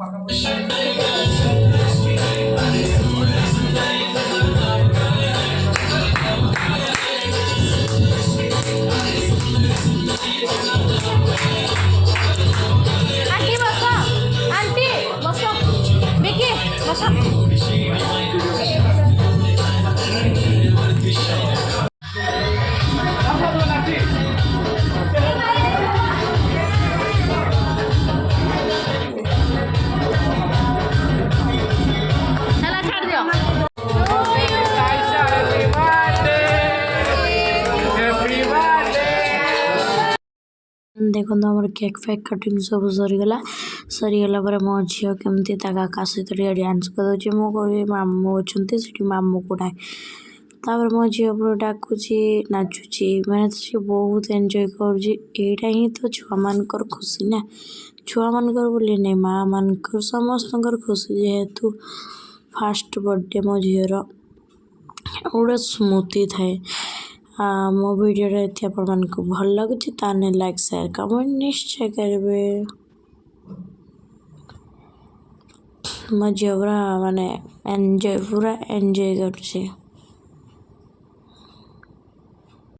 Aunty बसा, aunty बसा, Mickey बसा. चला छाड़ दियो. देखो आम केक फेक कटिंग सब सरीगला पर मो झील केमती काका सहित डांस कर मो कह मामू अच्छा मामू को तापर मो झील पूरा डाकुची नाचुची मैंने तो बहुत एंजॉय करा ही तो छुआ मान खुशी ना छुआ मान बोली नहीं माँ मान समस्त खुशी जेहेतु फास्ट बर्थडे मो झीर गोटे स्मृति थाए मो वीडियो ये आपण भल लगुच ताने लाइक शेयर कमेंट निश्चय करेंगे मो झील पूरा माने पूरा एंजॉय कर